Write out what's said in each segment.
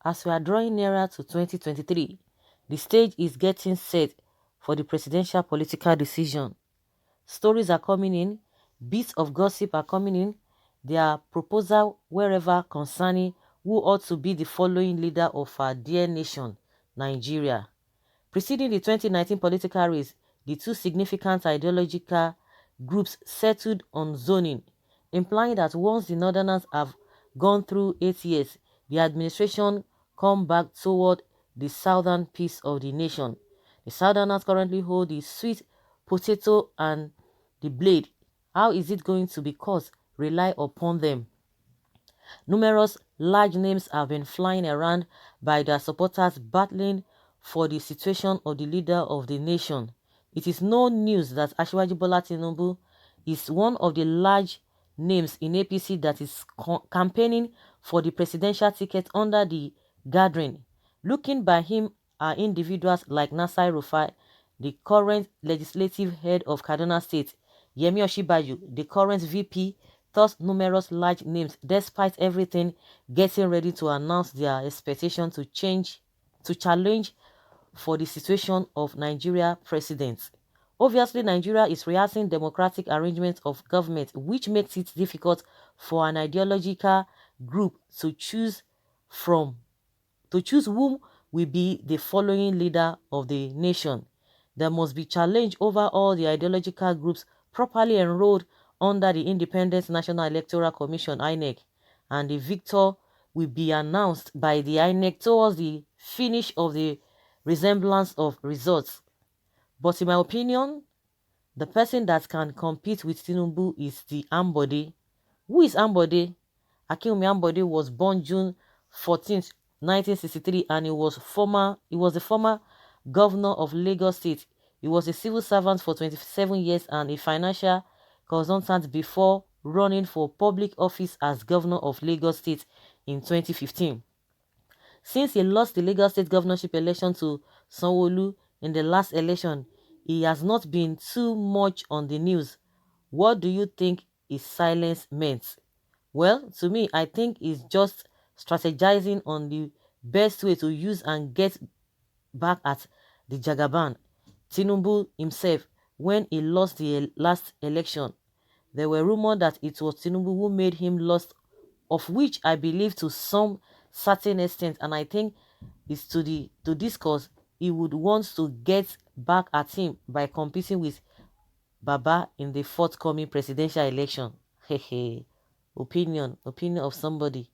As we are drawing nearer to 2023, the stage is getting set for the presidential political decision. Stories are coming in, bits of gossip are coming in. There are proposals wherever concerning who ought to be the following leader of our dear nation, Nigeria. Preceding the 2019 political race, the two significant ideological groups settled on zoning, implying that once the northerners have gone through 8 years, the administration come back toward the southern piece of the nation. The southerners currently hold the sweet potato and the blade. How is it going to be cut? Rely upon them. Numerous large names have been flying around by their supporters battling for the situation of the leader of the nation. It is no news that Asiwaju Bola Tinubu is one of the large names in APC that is campaigning for the presidential ticket under the gathering. Looking by him are individuals like Nasai Rufai, the current legislative head of Kaduna State, Yemi Osinbajo, the current VP, thus numerous large names, despite everything, getting ready to announce their expectation to challenge for the situation of Nigeria president. Obviously, Nigeria is rehearsing democratic arrangements of government, which makes it difficult for an ideological group from to choose whom will be the following leader of the nation. There must be challenge over all the ideological groups properly enrolled under the Independent National Electoral Commission (INEC), and the victor will be announced by the INEC towards the finish of the resemblance of results. But in my opinion, the person that can compete with Tinubu is the Ambode. Who is Ambode? Akinwumi Ambode was born June 14th, 1963, and he was the former governor of Lagos State. He was a civil servant for 27 years and a financial consultant before running for public office as governor of Lagos State in 2015. Since he lost the Lagos State governorship election to Sanwo-Olu in the last election, he has not been too much on the news. What do you think his silence meant? Well, to me, I think it's just strategizing on the best way to use and get back at the Jagaban, Tinubu himself, when he lost the last election. There were rumors that it was Tinubu who made him lost, of which I believe to some certain extent, and I think is to discuss he would want to get back at him by competing with Baba in the forthcoming presidential election. Hehe. Opinion of somebody.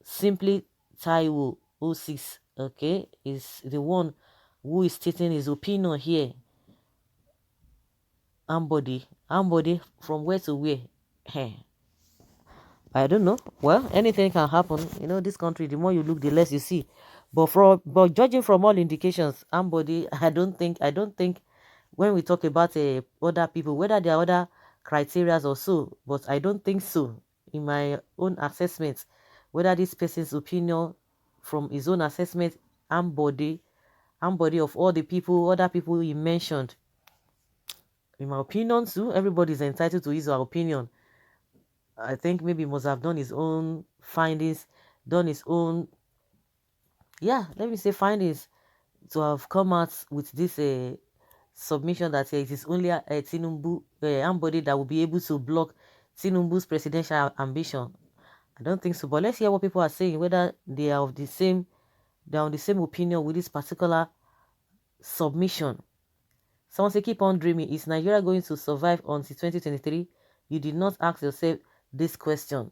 Simply Taiwo 06, okay, is the one who is stating his opinion here. Ambody from where to where? Hey, I don't know. Well, anything can happen. You know, this country, the more you look, the less you see. But judging from all indications, Ambody, I don't think when we talk about other people, whether there are other criteria or so, but I don't think so. In my own assessment, whether this person's opinion from his own assessment, Ambody of all the people, other people he mentioned, in my opinion too, everybody is entitled to his or her opinion. I think maybe he must have done his own findings, done his own, yeah, let me say findings to have come out with this submission that it is only Tinubu, Ambode that will be able to block Tinubu's presidential ambition. I don't think so, but let's hear what people are saying, whether they're on the same opinion with this particular submission. Someone say, keep on dreaming. Is Nigeria going to survive until 2023? You did not ask yourself this question.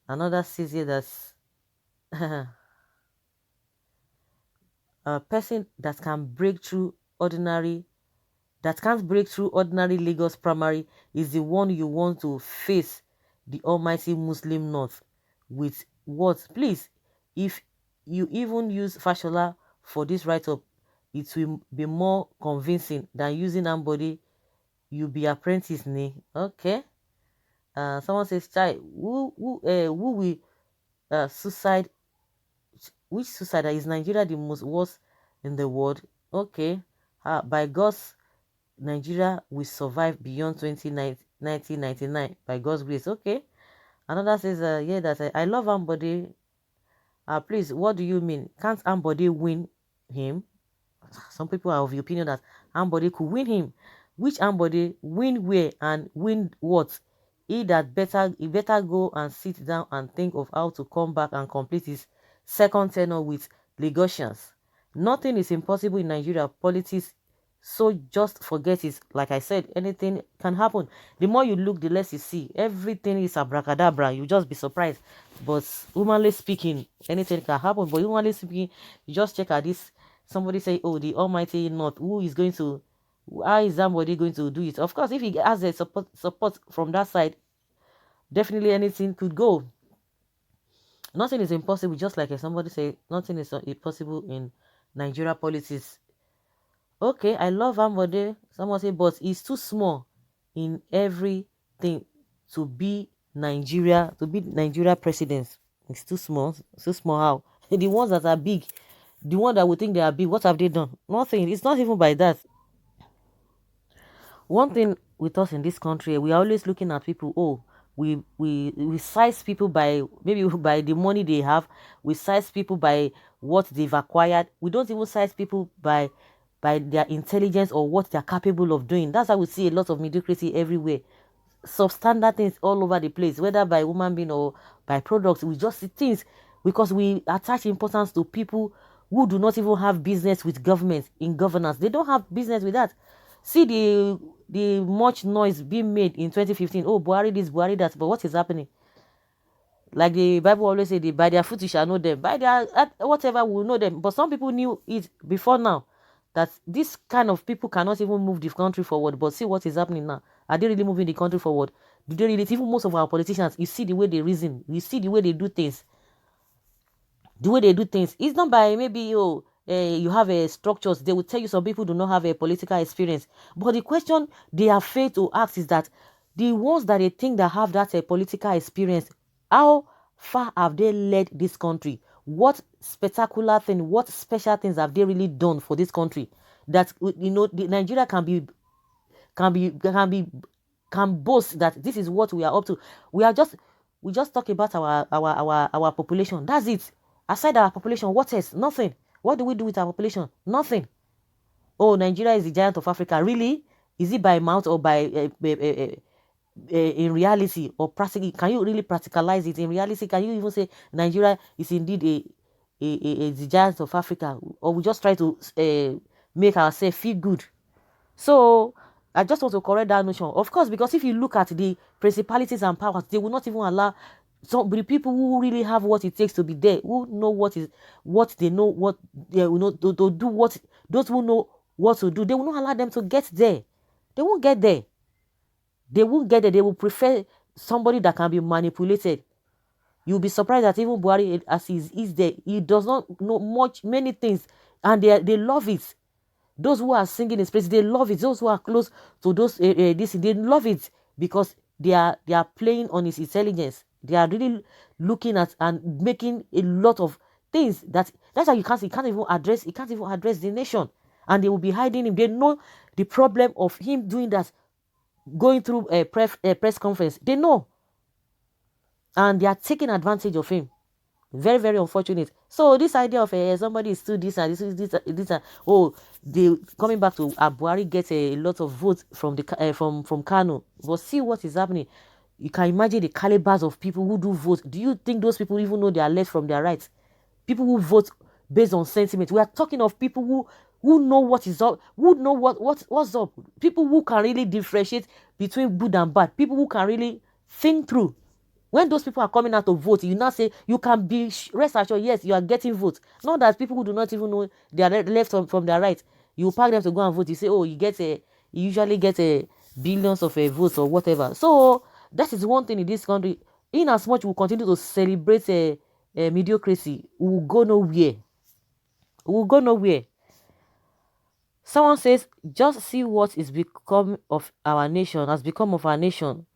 Another says here that a person that can't break through ordinary Lagos primary is the one you want to face the almighty Muslim North with what? Please, if you even use Fashola for this write-up, it will be more convincing than using Ambody. You be apprentice ni. Okay. Someone says, child, who will suicide? Which suicide is Nigeria the most worst in the world? Okay. By God's Nigeria will survive beyond 1999 by God's grace. Okay. Another says, yeah, that I love Ambody. Please, what do you mean? Can't Ambode win him? Some people are of the opinion that Ambode could win him. Which Ambode win where and win what? He better go and sit down and think of how to come back and complete his second tenure with Lagosians. Nothing is impossible in Nigeria politics, so just forget it. Like I said, anything can happen. The more you look, the less you see. Everything is abracadabra. You just be surprised. But humanly speaking, anything can happen. But humanly speaking, you just check at this. Somebody say, oh, the Almighty North, who is going to, how is somebody going to do it? Of course, if he has a support from that side, definitely anything could go. Nothing is impossible. Just like somebody say, nothing is impossible in Nigeria politics. Okay, I love Ambode. Someone say, but he's too small in everything to be Nigeria president. It's too small. Too small how? The ones that are big, the one that we think they are big, what have they done? Nothing. It's not even by that. One thing with us in this country, we are always looking at people. Oh, we size people by maybe by the money they have. We size people by what they've acquired. We don't even size people by their intelligence or what they're capable of doing. That's how we see a lot of mediocrity everywhere. Substandard things all over the place, whether by human being or by products. We just see things because we attach importance to people who do not even have business with government in governance. They don't have business with that. See the much noise being made in 2015. Oh, Buhari this, Buhari that. But what is happening? Like the Bible always say, by their fruit you shall know them. By their whatever we will know them. But some people knew it before now. That this kind of people cannot even move the country forward. But see what is happening now. Are they really moving the country forward? Do they really? Even most of our politicians, you see the way they reason. You see the way they do things. The way they do things. It's not by maybe you have a structures. They will tell you some people do not have a political experience. But the question they are failed to ask is that the ones that they think that have that political experience, how far have they led this country? What spectacular thing, what special things have they really done for this country? That Nigeria can be can boast that this is what we are up to. We just talk about our population. That's it. Aside our population, what else? Nothing. What do we do with our population? Nothing. Oh, Nigeria is the giant of Africa. Really? Is it by mouth or by in reality or practically? Can you really practicalize it in reality? Can you even say Nigeria is indeed the giant of Africa, or we just try to make ourselves feel good? So I just want to correct that notion. Of course, because if you look at the principalities and powers, they will not even allow some the people who really have what it takes to be there, who know what they know, what they will know to do, what those who know what to do, they will not allow them to get there. They won't get there. They won't get there. They will prefer somebody that can be manipulated. You'll be surprised that even Buhari, as he is there, he does not know many things, and they love it. Those who are singing his praise, they love it. Those who are close to those they love it because they are playing on his intelligence. They are really looking at and making a lot of things that's why he can't even address the nation, and they will be hiding him. They know the problem of him doing that, going through a press conference. They know, and they are taking advantage of him. Very, very unfortunate. So this idea of somebody is still this and this and oh, they coming back to Buhari gets a lot of votes from the from Kano. But see what is happening. You can imagine the calibers of people who do vote. Do you think those people even know their left from their right? People who vote based on sentiment. We are talking of people who know what is up, who know what's up. People who can really differentiate between good and bad. People who can really think through. When those people are coming out to vote, you now say you can be rest assured, yes, you are getting votes. Not that people who do not even know their left from their right, you pack them to go and vote. You say, oh, you usually get a billions of votes or whatever. So that is one thing in this country. In as much we continue to celebrate mediocrity, we will go nowhere. We will go nowhere. Someone says, just see what is become of our nation, has become of our nation.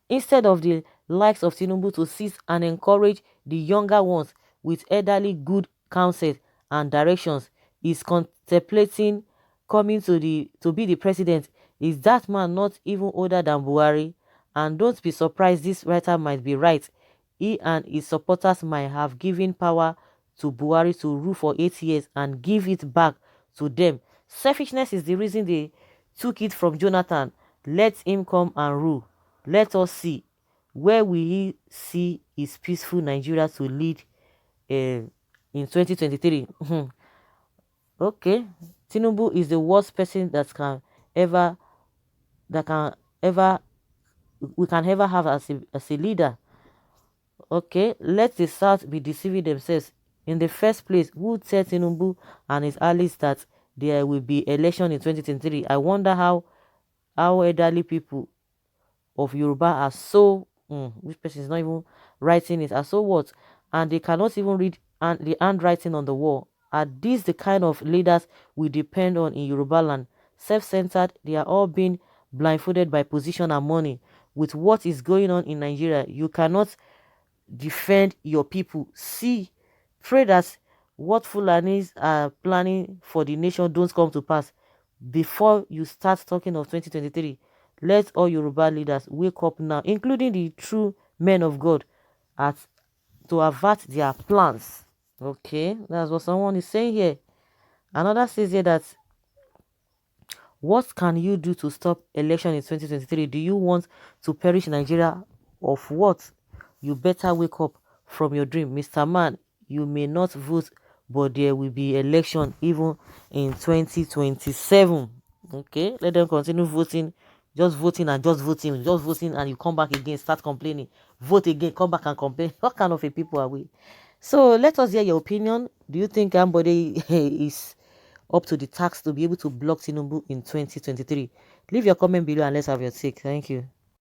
Instead of the likes of Tinubu to sit and encourage the younger ones with elderly good counsel and directions, is contemplating coming to be the president. Is that man not even older than Buhari? And don't be surprised, this writer might be right. He and his supporters might have given power to Buhari to rule for 8 years and give it back to them. Selfishness is the reason they took it from Jonathan. Let him come and rule. Let us see. Where will he see his peaceful Nigeria to lead in 2023? Okay. Tinubu is the worst person ever that can ever we can ever have as a leader. Okay, let the South be deceiving themselves. In the first place, who said Tinubu and his allies that there will be election in 2023? I wonder how elderly people of Yoruba are so which person is not even writing it, are so what, and they cannot even read the handwriting on the wall. Are these the kind of leaders we depend on in Yoruba land? Self-centered, they are all being blindfolded by position and money. With what is going on in Nigeria, you cannot defend your people. See, pray that what Fulanis are planning for the nation don't come to pass before you start talking of 2023. Let all Yoruba leaders wake up now, including the true men of God, at to avert their plans. Okay, that's what someone is saying here. Another says here that what can you do to stop election in 2023? Do you want to perish Nigeria of what? You better wake up from your dream. Mr. Man, you may not vote, but there will be election even in 2027. Okay, let them continue voting, just voting and just voting, and you come back again, start complaining. Vote again, come back and complain. What kind of a people are we? So let us hear your opinion. Do you think Ambode is up to the task to be able to block Tinubu in 2023? Leave your comment below and let's have your take. Thank you.